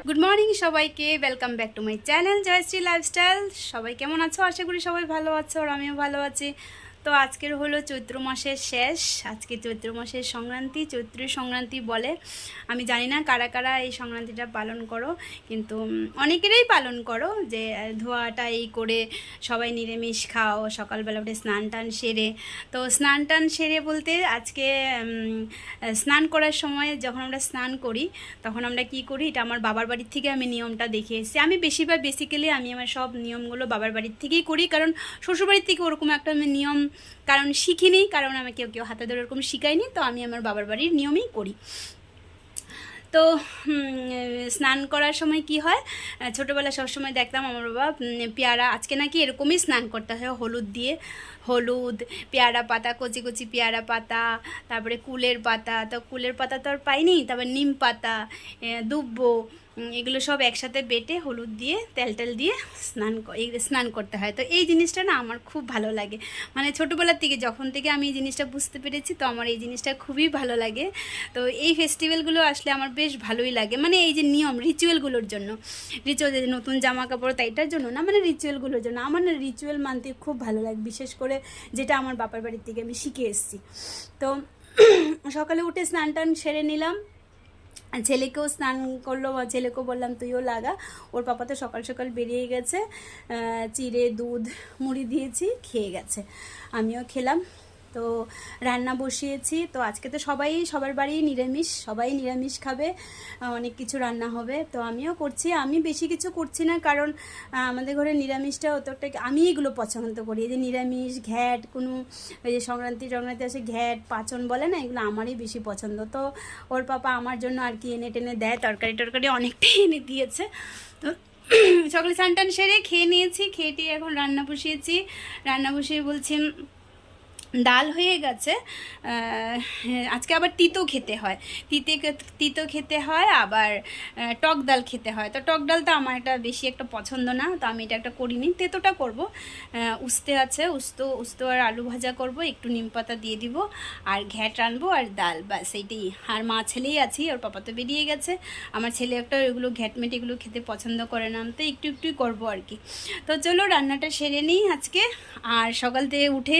Good morning সবাইকে, welcome back to my channel Joyshree lifestyle. সবাই কেমন আছো? আশা করি সবাই ভালো আছো আর আমিও ভালো আছি। তো আজকের হলো চৈত্র মাসের শেষ, আজকে চৈত্র মাসের সংক্রান্তি, চৈত্র সংক্রান্তি বলে। আমি জানি না কারা কারা এই সংক্রান্তিটা পালন করো, কিন্তু অনেকেরই পালন করো যে ধোয়াটা এই করে সবাই নিরামিষ খাও, সকালবেলা উঠে স্নান টান সেরে। তো স্নান টান সেরে বলতে আজকে স্নান করার সময় যখন আমরা স্নান করি তখন আমরা কি করি, এটা আমার বাবার বাড়ির থেকে আমি নিয়মটা দেখে এসেছি। আমি বেসিক্যালি আমি আমার সব নিয়মগুলো বাবার বাড়ির থেকেই করি, কারণ শ্বশুরবাড়ির থেকে ওরকম একটা আমি নিয়ম কারণ শিখিনি, কারণ আমি কেউ হাতে ধরে ওরকম শিখাইনি। তো আমি আমার বাবার বাড়ির নিয়মেই করি। তো স্নান করার সময় কি হয়, ছোটোবেলা সবসময় দেখতাম আমার বাবা পেয়ারা, আজকে নাকি এরকমই স্নান করতে হয় হলুদ দিয়ে, হলুদ, পেয়ারা পাতা, কচি কচি পেয়ারা পাতা, তারপরে কুলের পাতা, তো কুলের পাতা তো আর পাইনি, তারপর নিম পাতা, দুব্বো, এগুলো সব একসাথে বেটে হলুদ দিয়ে তেল দিয়ে স্নান করতে হয়। তো এই জিনিসটা না আমার খুব ভালো লাগে, মানে ছোটোবেলার থেকে যখন থেকে আমি এই জিনিসটা বুঝতে পেরেছি, তো আমার এই জিনিসটা খুবই ভালো লাগে। তো এই ফেস্টিভ্যালগুলো আসলে আমার বেশ ভালোই লাগে, মানে এই যে নিয়ম রিচুয়ালগুলোর জন্য, নতুন জামা কাপড় তাইটার জন্য না, মানে রিচুয়ালগুলোর জন্য। আমার না রিচুয়াল মানতে খুব ভালো লাগে, বিশেষ করে যেটা আমার বাবার বাড়ির থেকে আমি শিখে এসেছি। তো সকালে উঠে স্নান টান সেরে নিলাম, ছেলেকেও স্নান করলো, ছেলেকেও বললাম তুইও লাগা। ওর পাপা তো সকাল সকাল বেরিয়ে গেছে, চিড়ে দুধ মুড়ি দিয়েছি, খেয়ে গেছে, আমিও খেলাম। তো রান্না বসিয়েছি। তো আজকে তো সবার বাড়ি নিরামিষ, সবাই নিরামিষ খাবে, অনেক কিছু রান্না হবে। তো আমিও করছি, আমি বেশি কিছু করছি না, কারণ আমাদের ঘরে নিরামিষটা অতটা আমি এগুলো পছন্দ করি, এই যে নিরামিষ ঘ্যাট কোনো, ওই যে সংক্রান্তি আসে ঘ্যাট পাচন বলে না, এগুলো আমারই বেশি পছন্দ। তো ওর পাপা আমার জন্য আর কি এনে টেনে দেয়, তরকারি অনেকটাই এনে দিয়েছে। তো সকালে স্নান টান সেরে খেয়ে নিয়েছি, খেয়ে টিয়ে এখন রান্না বসিয়ে বলছি ডাল হয়ে গেছে। আজকে আবার তিতো খেতে হয়, তিতো খেতে হয়, আবার টক ডাল খেতে হয়। তো টক ডালটা আমার এটা বেশি একটা পছন্দ না, তো আমি এটা একটা করিনি, তেতোটা করব। উস্তে আছে, উস্তো আর আলু ভাজা করব, একটু নিম পাতা দিয়ে দিব, আর ঘ্যাট রানবো, আর ডাল, ব্যাস এইটাই। আর মা ছেলেই আছি, ওর পাপা তো বেরিয়ে গেছে। আমার ছেলে একটা এগুলো ঘ্যাটমেট এগুলো খেতে পছন্দ করে না, তো একটুই করবো আর কি। তো চলো রান্নাটা সেরে নিই আজকে। আর সকাল থেকে উঠে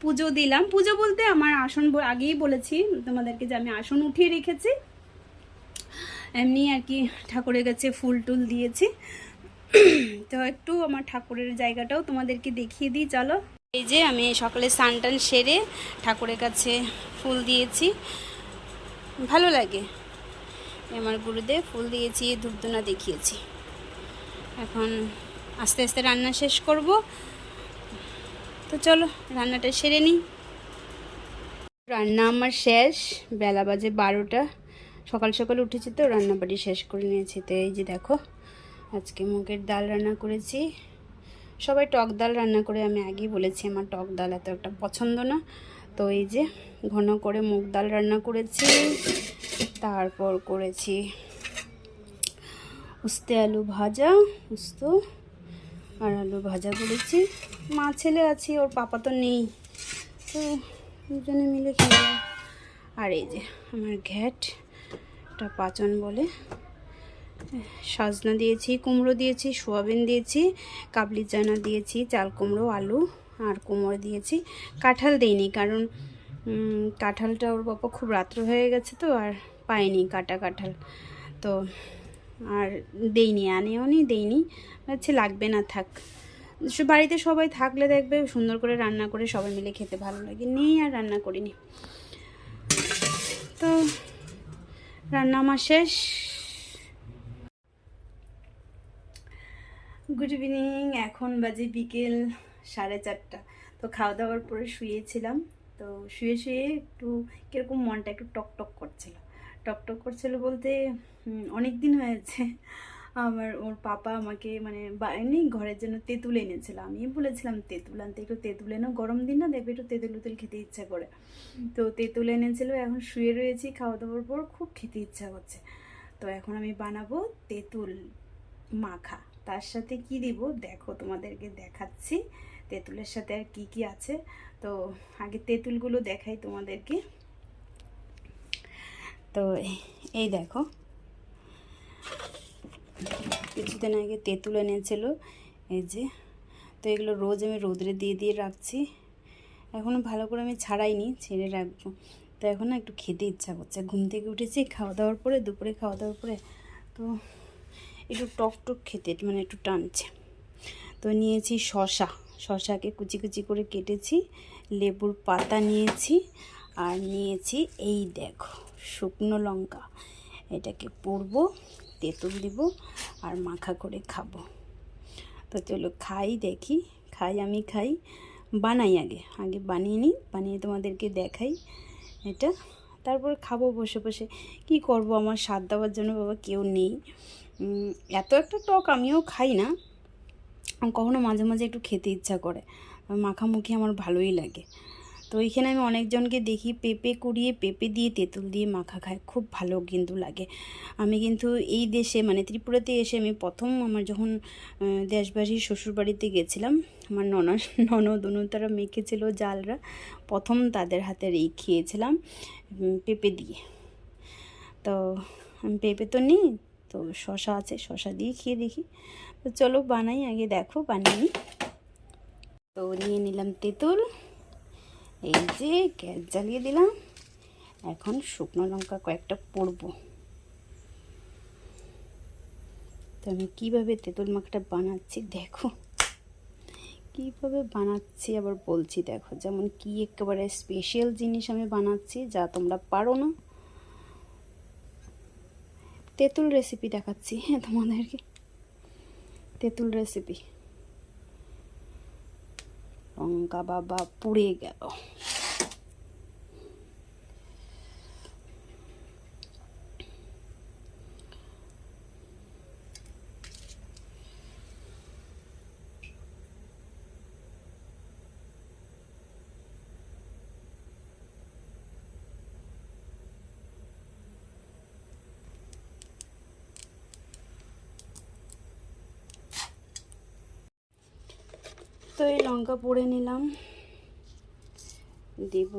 পুজো দিলাম। পুজো বলতে আমার আসন আগেই বলেছি তোমাদেরকে যে আমি আসন উঠিয়ে রেখেছি, এমনি আর কি ঠাকুরের কাছে ফুল টুল দিয়েছি। তো একটু আমার ঠাকুরের জায়গাটাও তোমাদেরকে দেখিয়ে দিই, চলো। এই যে আমি সকালে স্নান টান সেরে ঠাকুরের কাছে ফুল দিয়েছি, ভালো লাগে আমার গুরুদেব, ফুল দিয়েছি, ধূপধুনা দেখিয়েছি। এখন আস্তে আস্তে রান্না শেষ করব। তো চলো রান্নাটা সেরে নিই। রান্না আমার শেষ, বেলা বাজে 12টা, সকাল সকাল উঠেছি তো রান্নাবাড়ি শেষ করে নিয়েছি। তো এই যে দেখো, আজকে মুগের ডাল রান্না করেছি। সবাই টক ডাল রান্না করে, আমি আগেই বলেছি আমার টক ডাল এত একটা পছন্দ না। তো এই যে ঘন করে মুগ ডাল রান্না করেছি, তারপর করেছি উস্তে আলু ভাজা, উস্তো আর আলু ভাজা করেছি। মা ছেলে আছি, ওর পাপা তো নেই, তো দুজনে মিলে খেয়ে। আর এই যে আমার ঘ্যাটটা পাচন বলে, সজনা দিয়েছি, কুমড়ো দিয়েছি, সোয়াবিন দিয়েছি, কাবলি চানা দিয়েছি, চাল কুমড়ো, আলু আর কুমড়ো দিয়েছি। কাঁঠাল দেইনি, কারণ কাঁঠালটা ওর বাবা খুব রাত্র হয়ে গেছে তো আর পাইনি কাটা কাঁঠাল, তো আর আনেও দেইনি, হচ্ছে লাগবে না, থাক। বাড়িতে সবাই থাকলে দেখবে সুন্দর করে রান্না করে সবাই মিলে খেতে ভালো লাগে, নেই আর রান্না করিনি। তো রান্না আমার শেষ। গুড ইভিনিং, এখন বাজে বিকেল 4:30। তো খাওয়া দাওয়ার পরে শুয়েছিলাম। তো শুয়ে একটু কীরকম মনটা একটু টকটক করছিল বলতে অনেক দিন হয়েছে ওর পাপা আমাকে মানে এমনি ঘরের জন্য তেঁতুল এনেছিল। আমি বলেছিলাম তেঁতুল আনতে, একটু তেঁতুল এনো, গরম দিন না, দেখবে একটু তেঁতুল খেতে ইচ্ছা করে। তো তেঁতুল এনেছিল, এখন শুয়ে রয়েছি, খাওয়া দাওয়ার পর খুব খেতে ইচ্ছা করছে। তো এখন আমি বানাবো তেঁতুল মাখা। তার সাথে কি দিব দেখো, তোমাদেরকে দেখাচ্ছি তেঁতুলের সাথে আর কি আছে। তো আগে তেঁতুলগুলো দেখাই তোমাদেরকে। তো এই দেখো, কিছুদিন আগে তেঁতুল এনেছিল, এই যে। তো এগুলো রোজ আমি রোদরে দিয়ে দিয়ে রাখছি, এখনও ভালো করে আমি ছাড়াইনি, ছেড়ে রাখবো। তো এখন না একটু খেতে ইচ্ছা করছে, ঘুম থেকে উঠেছি খাওয়া দাওয়ার পরে, দুপুরে খাওয়া দাওয়ার পরে, তো একটু টক টক খেতে মানে একটু টানছে। তো নিয়েছি শশাকে কুচি কুচি করে কেটেছি, লেবুর পাতা নিয়েছি, আর নিয়েছি এই দেখো শুকনো লঙ্কা। এটাকে পুড়বো, তেঁতুল দিব আর মাখা করে খাবো। তো চলো খাই, দেখি আমি খাই, বানাই আগে বানিয়ে নিই, বানিয়ে তোমাদেরকে দেখাই এটা, তারপর খাবো বসে বসে। কি করব, আমার স্বাদ দেওয়ার জন্য বাবা কেউ নেই। এত একটা টক আমিও খাই না, কখনো মাঝে মাঝে একটু খেতে ইচ্ছা করে, মাখামুখি আমার ভালোই লাগে। তো এইখানে আমি অনেকজনকে দেখি পেঁপে কুড়িয়ে পেঁপে দিয়ে তেঁতুল দিয়ে মাখা খায়, খুব ভালো কিন্তু লাগে। আমি কিন্তু এই দেশে মানে ত্রিপুরাতে এসে আমি প্রথম, আমার যখন দেশবাড়ি শ্বশুরবাড়িতে গেছিলাম, আমার ননদ তারা মেখেছিল জালরা, প্রথম তাদের হাতের এই খেয়েছিলাম পেঁপে দিয়ে। তো আমি পেঁপে তো নিই, তো শশা আছে, শশা দিয়ে খেয়ে দেখি। তো চলো বানাই আগে, দেখো বানিয়ে নিই। তো নিয়ে নিলাম তেঁতুল, এই যে গ্যাস জ্বালিয়ে দিলাম, এখন শুকনো লঙ্কা কয়েকটা পোড়বো। তো আমি কীভাবে তেঁতুল মাখাটা বানাচ্ছি দেখো, কীভাবে বানাচ্ছি আবার বলছি দেখো, যেমন কি একেবারে স্পেশাল জিনিস আমি বানাচ্ছি যা তোমরা পারো না। তেঁতুল রেসিপি দেখাচ্ছি, হ্যাঁ তোমাদেরকে তেঁতুল রেসিপি। লঙ্কা বাবা পুড়ে গেল। তো এই লঙ্কা পুড়ে নিলাম, দেব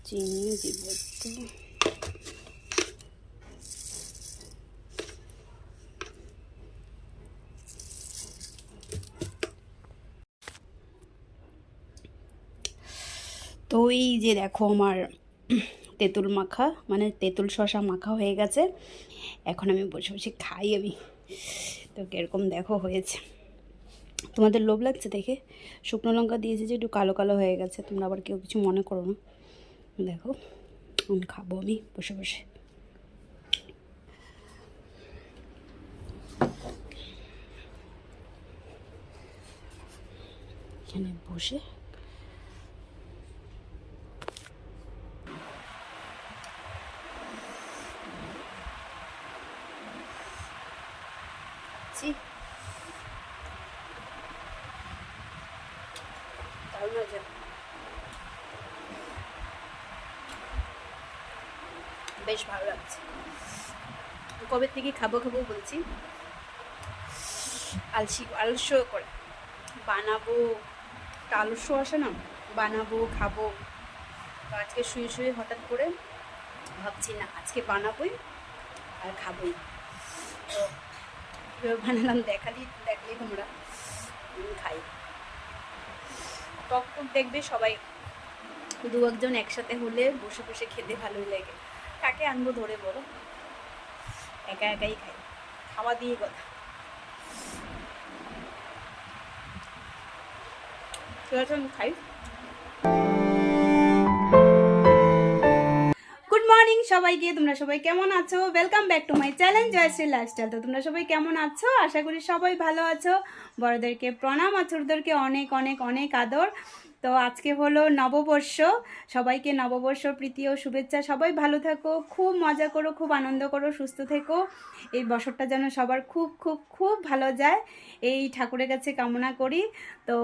চিনি দিব একটু, তো এই যে দেখো আমার তেঁতুল মাখা মানে তেঁতুল শশা মাখা হয়ে গেছে, এখন আমি বসে বসে খাই আমি। তো কীরকম দেখো হয়েছে, তোমাদের লোভ লাগছে দেখে? শুকনো লঙ্কা দিয়েছি যে একটু কালো কালো হয়ে গেছে, তোমরা আবার কেউ কিছু মনে করো না। দেখো খাবো আমি বসে বসে। এখানে বসে বেশ ভালো লাগছে, কবে থেকে খাবো বলছি, আলস্য করে বানাবো, আলস্য আসে না, বানাবো খাবো। তো আজকে শুয়ে শুয়ে হঠাৎ করে ভাবছি না আজকে বানাবোই আর খাবোই। তো বানালাম, দেখলে তোমরা খাই। টক টক দেখবে সবাই, দু একজন একসাথে হলে বসে বসে খেতে ভালোই লাগে। কাকে আনবো ধরে বলো, একা একাই খাই, খাওয়া দিয়ে কথা। খাই। গুড মর্নিং সবাইকে, তোমরা সবাই কেমন আছো? Welcome back to my channel Joyshree lifestyle. তো তোমরা সবাই কেমন আছো? আশা করি সবাই ভালো আছো। বড়দেরকে প্রণাম আর ছোটদেরকে অনেক অনেক অনেক আদর। তো তো আজকে হলো নববর্ষ, সবাইকে নববর্ষ প্রীতি ও শুভেচ্ছা। সবাই ভালো থাকো, খুব মজা করো, খুব আনন্দ করো, সুস্থ থেকো। এই বছরটা যেন সবার খুব খুব খুব ভালো যায়, এই ঠাকুরের কাছে কামনা করি। তো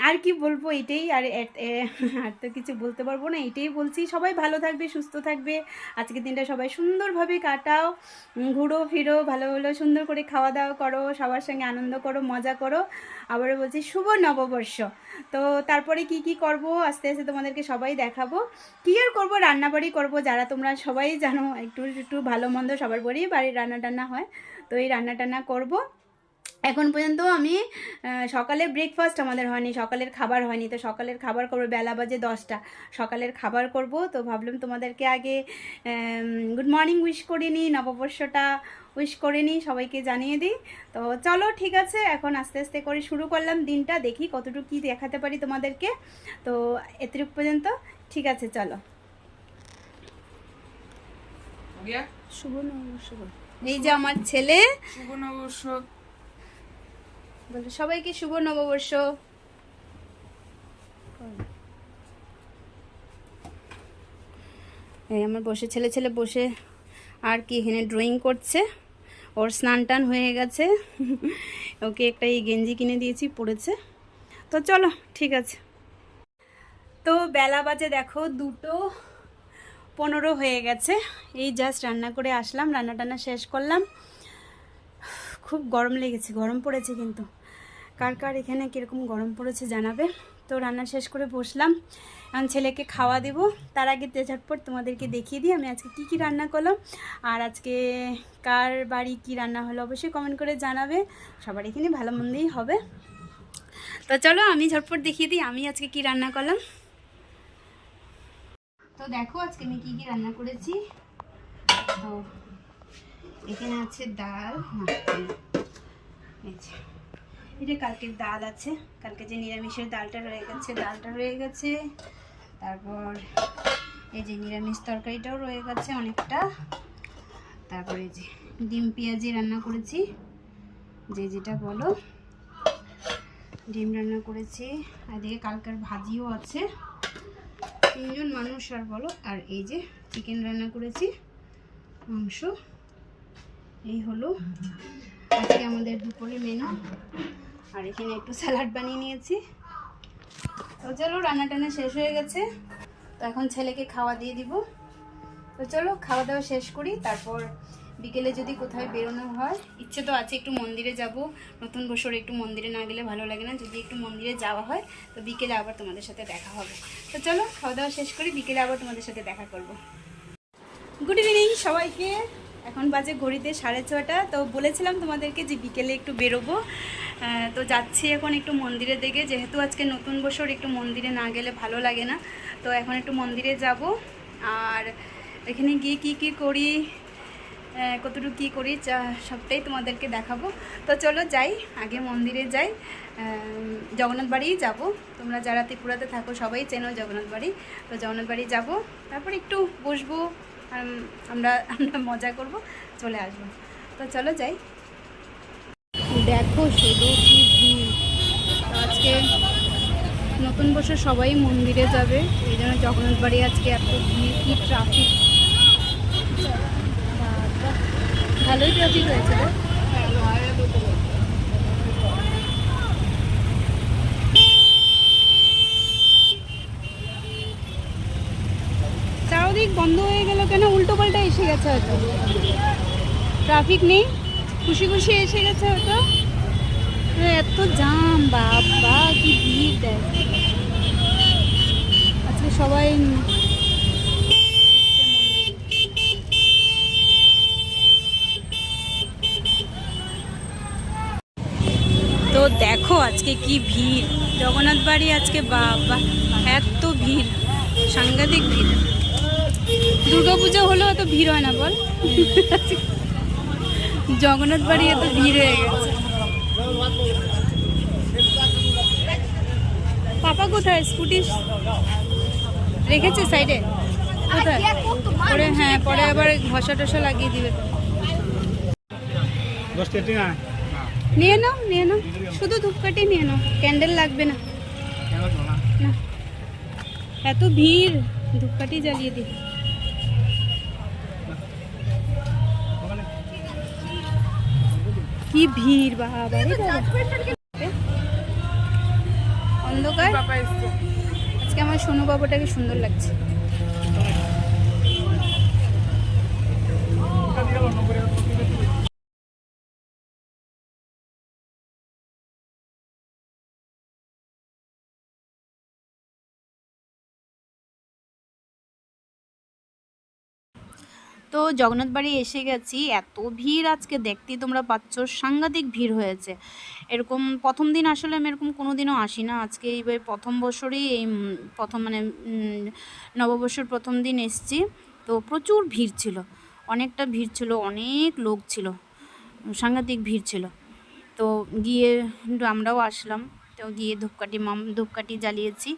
আর কি বলবো, এটাই। আর তো কিছু বলতে পারবো না, এটাই বলছি। সবাই ভালো থাকবে, সুস্থ থাকবে। আজকের দিনটা সবাই সুন্দরভাবে কাটাও, ঘুরো ফিরো, ভালো ভালো সুন্দর করে খাওয়া দাওয়া করো, সবার সঙ্গে আনন্দ করো, মজা করো। আবারও বলছি শুভ নববর্ষ। তো তারপরে কি কি করব আস্তে আস্তে তোমাদেরকে সবাই দেখাবো। কী আর করবো, রান্নাবাড়ি করব, যারা তোমরা সবাই জানো একটু একটু ভালো মন্দ সবার বাড়ি রান্না টান্না হয়। তো এই রান্না টান্না করবো। এখন পর্যন্ত আমি সকালে ব্রেকফাস্ট আমাদের হয়নি, সকালের খাবার হয়নি। তো সকালের খাবার করবো, বেলা বাজে 10টা, সকালের খাবার করব। তো ভাবলাম তোমাদেরকে আগে গুড মর্নিং উইশ করে নিই, নববর্ষটা উইশ করে নিই, সবাইকে জানিয়ে দিই। তো চলো ঠিক আছে, এখন আস্তে আস্তে করে শুরু করলাম দিনটা, দেখি কতটুকু কী দেখাতে পারি তোমাদেরকে। তো এতটুকু পর্যন্ত ঠিক আছে, চলো। শুভ নববর্ষ। এই যে আমার ছেলে, শুভ নববর্ষ বলো সবাইকে শুভ নববর্ষ। এই আমার বসে ছেলে বসে আর কি এখানে ড্রয়িং করছে। ওর স্নান টান হয়ে গেছে, ওকে একটা এই গেঞ্জি কিনে দিয়েছি, পড়েছে। তো চলো ঠিক আছে। তো বেলা বাজে দেখো 2:15 হয়ে গেছে। এই জাস্ট রান্না করে আসলাম, রান্না টান্না শেষ করলাম। খুব গরম লেগেছে, গরম পড়েছে কিন্তু। কার কার এখানে কীরকম গরম পড়েছে জানাবে। তো রান্না শেষ করে বসলাম, এখন ছেলেকে খাওয়া দেব। তার আগে ঝটপট তোমাদেরকে দেখিয়ে দিই আমি আজকে কি কি রান্না করলাম। আর আজকে কার বাড়ি কি রান্না হলো অবশ্যই কমেন্ট করে জানাবে। সবার এখানে ভালো মন্দেই হবে। তো চলো আমি ঝটপট দেখিয়ে দিই আমি আজকে কি রান্না করলাম। তো দেখো আজকে আমি কি কি রান্না করেছি। তো এখানে আছে ডাল, এটা কালকের ডাল আছে, কালকে যে নিরামিষের ডালটা রয়ে গেছে, তারপর এই যে নিরামিষ তরকারিটাও রয়ে গেছে অনেকটা। তারপরে যে ডিম পেঁয়াজি রান্না করেছি, যেটা বলো, ডিম রান্না করেছি। আর এদিকে কালকের ভাজিও আছে, 3 জন মানুষ আর বলো। আর এই যে চিকেন রান্না করেছি, মাংস। এই হলো আজকে আমাদের দুপুরের মেনু। আর এখানে একটু স্যালাড বানিয়ে নিয়েছি। তো চলো রান্না টান্না শেষ হয়ে গেছে, তো এখন ছেলেকে খাওয়া দিয়ে দিব। তো চলো খাওয়া দাওয়া শেষ করি, তারপর বিকেলে যদি কোথায় বেরোনো হয়, ইচ্ছে তো আছে একটু মন্দিরে যাব। নতুন বছর একটু মন্দিরে না গেলে ভালো লাগে না, যদি একটু মন্দিরে যাওয়া হয় তো বিকেলে আবার তোমাদের সাথে দেখা হবে। তো চলো খাওয়া দাওয়া শেষ করি, বিকেলে আবার তোমাদের সাথে দেখা করব। গুড ইভিনিং সবাইকে। এখন বাজে ঘড়িতে 6:30। তো বলেছিলাম তোমাদেরকে যে বিকেলে একটু বেরোবো, তো যাচ্ছি এখন একটু মন্দিরের দিকে। যেহেতু আজকে নতুন বছর, একটু মন্দিরে না গেলে ভালো লাগে না। তো এখন একটু মন্দিরে যাব, আর এখানে গিয়ে কি করি, কতটুকু কী করি সবটাই তোমাদেরকে দেখাবো। তো চলো যাই, আগে মন্দিরে যাই। জগন্নাথ বাড়িই যাব। তোমরা যারা ত্রিপুরাতে থাকো সবাই চেনো জগন্নাথ বাড়ি। তো জগন্নাথ বাড়ি যাব, তারপর একটু বসবো, আমরা মজা করব, চলে আসবো। তো চলো যাই। দেখো শুধু কি ভিড়। আজকে নতুন বছর সবাই মন্দিরে যাবে, এই জন্য জগন্নাথ বাড়ি আজকে এত ভিড়, কি ট্রাফিক। ভালোই ট্রাফিক হয়েছে। চারদিক বন্ধ হয়ে গেল কেন? উল্টো পাল্টা এসে গেছে হয়তো, ট্রাফিক নেই, খুশি খুশি এসে গেছে হয়তো। এত জাম, বাবা কি ভিড় দেয় আজকে সবাই। তো দেখো আজকে কি ভিড় জগন্নাথ বাড়ি আজকে, বাবা এত ভিড়, সাংঘাতিক ভিড়। দুর্গাপূজা হলেও এত ভিড় হয় না বল, জগন্নাথ বাড়ি এত ভিড় হয়ে গেছে। পাপা কোথায়? স্কুটি রেখেছে সাইডে কোথায়? পরে হ্যাঁ, পরে আবার ঘষা টসা লাগিয়ে দিবে। নিয়ে নাও, শুধু ধূপকাঠি নিয়ে নাও, ক্যান্ডেল লাগবে না। না এত ভিড়, ধূপকাঠি জ্বালিয়ে দিই। কি ভিড় বাবা, অন্ধকার। আজকে আমার সোনু বাবুটাকে সুন্দর লাগছে। তো জগন্নাথ বাড়ি এসে গেছি। এত ভিড় আজকে দেখতেই তোমরা পাচ্ছ, সাংঘাতিক ভিড় হয়েছে। এরকম প্রথম দিন আসলে আমি এরকম কোনো দিনও আসি না, আজকে এই প্রথম বছরই, এই প্রথম মানে নববর্ষের প্রথম দিন এসছি। তো প্রচুর ভিড় ছিল, অনেকটা ভিড় ছিল, অনেক লোক ছিল, সাংঘাতিক ভিড় ছিল। তো গিয়ে আমরাও আসলাম, তো গিয়ে ধূপকাঠি জ্বালিয়েছি।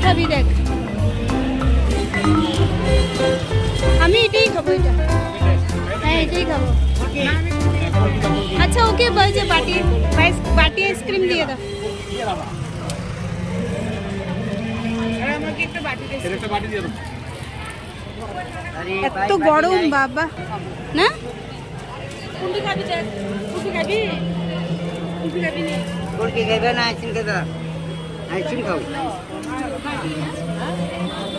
খাবি দেখ, আমি এটাই খাবো, এটা হ্যাঁ এটাই খাবো। আচ্ছা ওকে বল যে বাটি আইসক্রিম দিয়ে দাও। এত গরম বাবা না। কুন্ডি খাবি, কুন্ডি খাবি, কুন্ডি খাবি না, কুন্ডি খাবে না, আইসক্রিম খাবে, আইসক্রিম খাও,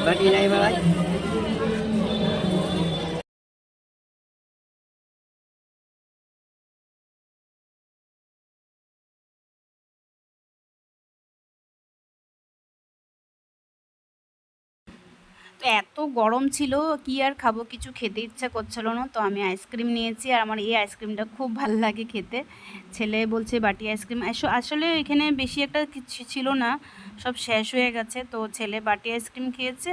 বাটি নাই বাবা। তো এত গরম ছিল, কি আর খাবো, কিছু খেতে ইচ্ছা করছিল না। তো আমি আইসক্রিম নিয়েছি, আর আমার এই আইসক্রিমটা খুব ভালো লাগে খেতে। ছেলে বলছে বাটি আইসক্রিম, আসলে এখানে বেশি একটা কিছু ছিল না, সব শেষ হয়ে গেছে। তো ছেলে বাটি আইসক্রিম খেয়েছে,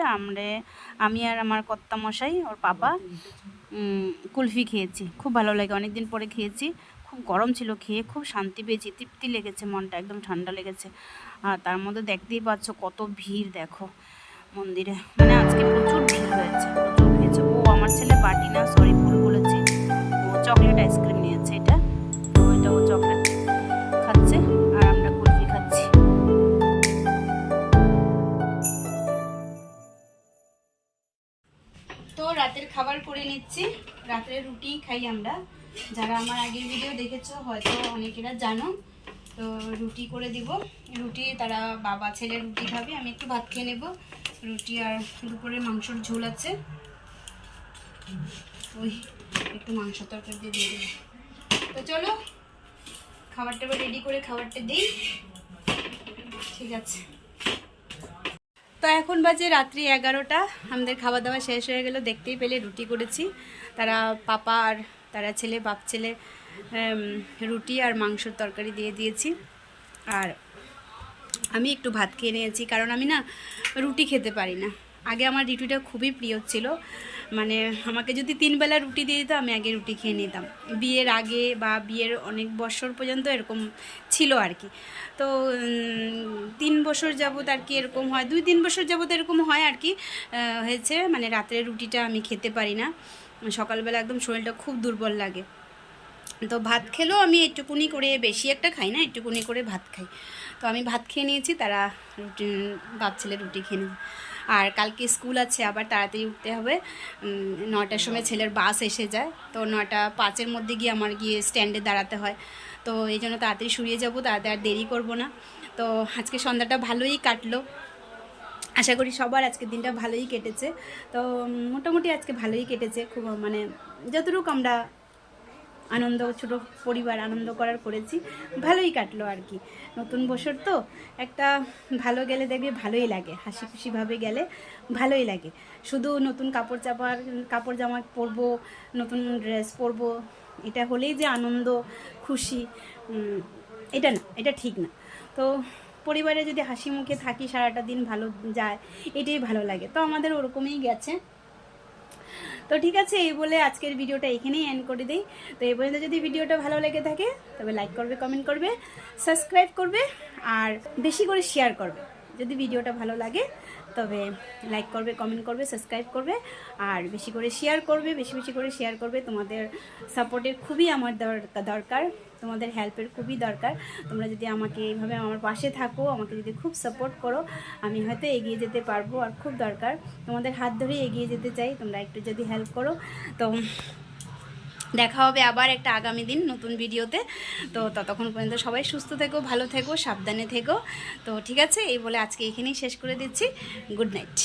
আমি আর আমার কর্তামশাই ওর পাপা কুলফি খেয়েছি। খুব ভালো লাগে, অনেক দিন পরে খেয়েছি। খুব গরম ছিল, খেয়ে খুব শান্তি পেয়েছি, তৃপ্তি লেগেছে, মনটা একদম ঠান্ডা লেগেছে। আর তার মধ্যে দেখতেই পাচ্ছ কত ভিড় দেখো মন্দিরে, মানে আজকে প্রচুর ভিড় হয়েছে, প্রচুর হয়েছে। ও আমার ছেলে বাটি না, সরি ভুল বলেছি, ও চকলেট আইসক্রিম নিয়েছে, এটা তো এটা ও চকলেট খাচ্ছে আর আমরা কুলফি খাচ্ছি। তো রাতের খাবার করে নিচ্ছি, রাতের রুটি খাই আমরা। যারা আমার আগের ভিডিও দেখেছো হয়তো অনেকেরা জানো। তো রুটি করে দিব, রুটি তারা বাবা ছেলে রুটি খাবে, আমি একটু ভাত খেয়ে নেব। রুটি আর দুপুরে মাংসর ঝোল আছে, ওই একটু মাংস তরকারি দিয়ে দেবো। তো চলো খাবারটা রেডি করে খাবারটা দিই, ঠিক আছে। তো এখন বাজে রাত্রি 11টা, আমাদের খাওয়া দাওয়া শেষ হয়ে গেল। দেখতেই পেলে রুটি করেছি, তারা পাপা আর তারা ছেলে বাপ ছেলে রুটি আর মাংসর তরকারি দিয়ে দিয়েছি। আর আমি একটু ভাত খেয়ে নিয়েছি, কারণ আমি না রুটি খেতে পারি না, আগে আমার রুটিটা খুবই প্রিয় ছিল, মানে আমাকে যদি 3 বেলা রুটি দিয়ে দিত আমি আগে রুটি খেয়ে নিতাম। বিয়ের আগে বা বিয়ের অনেক বছর পর্যন্ত এরকম ছিল আর কি। তো 3 বছর যাবত আর কি এরকম হয়, 2-3 বছর যাবত এরকম হয় আর কি হয়েছে, মানে রাত্রের রুটিটা আমি খেতে পারি না, সকালবেলা একদম শরীরটা খুব দুর্বল লাগে। তো ভাত খেলেও আমি একটুকুনি করে, বেশি একটা খাই না, একটুকুনি করে ভাত খাই। তো আমি ভাত খেয়ে নিয়েছি, তারা রুটি, বাপ ছেলে রুটি খেয়ে নিয়েছে। আর কালকে স্কুল আছে, আবার তাড়াতাড়ি উঠতে হবে। 9টার সময় ছেলের বাস এসে যায়, তো 9:05-এর মধ্যে গিয়ে আমার গিয়ে স্ট্যান্ডে দাঁড়াতে হয়। তো এই জন্য তাড়াতাড়ি শুয়ে যাবো, তাড়াতাড়ি আর দেরি করবো না। তো আজকে সন্ধ্যাটা ভালোই কাটলো, আশা করি সবার আজকের দিনটা ভালোই কেটেছে। তো মোটামুটি আজকে ভালোই কেটেছে, খুব মানে যতটুকু আমরা আনন্দ, ছোটো পরিবার আনন্দ করার করেছি, ভালোই কাটলো আর কি। নতুন বছর তো একটা ভালো গেলে দেখবে ভালোই লাগে, হাসি খুশিভাবে গেলে ভালোই লাগে। শুধু নতুন কাপড় জামা পরবো, নতুন ড্রেস পরবো, এটা হলেই যে আনন্দ খুশি, এটা না, এটা ঠিক না। তো পরিবারে যদি হাসি মুখে থাকি, সারাটা দিন ভালো যায়, এটাই ভালো লাগে। তো আমাদের ওরকমই গেছে। তো ঠিক আছে, এই বলে আজকের ভিডিওটা এখানেই এন্ড করে দিই। তো এই পর্যন্ত যদি ভিডিওটা ভালো লেগে থাকে তবে লাইক করবে, কমেন্ট করবে, সাবস্ক্রাইব করবে আর বেশি করে শেয়ার করবে। যদি ভিডিওটা ভালো লাগে তবে লাইক করবে, কমেন্ট করবে, সাবস্ক্রাইব করবে আর বেশি করে শেয়ার করবে, বেশি বেশি করে শেয়ার করবে। তোমাদের সাপোর্টের খুবই আমার দরকার, তোমাদের হেল্পের খুবই দরকার। তোমরা যদি আমাকে এইভাবে আমার পাশে থাকো, আমাকে যদি খুব সাপোর্ট করো, আমি হয়তো এগিয়ে যেতে পারবো। আর খুব দরকার, তোমাদের হাত ধরেই এগিয়ে যেতে চাই, তোমরা একটু যদি হেল্প করো। তো দেখা হবে আবার একটা আগামী দিন নতুন ভিডিওতে। তো ততক্ষণ পর্যন্ত সবাই সুস্থ থেকো, ভালো থেকো, সাবধানে থেকো। তো ঠিক আছে, এই বলে আজকে এখানেই শেষ করে দিচ্ছি। Good night.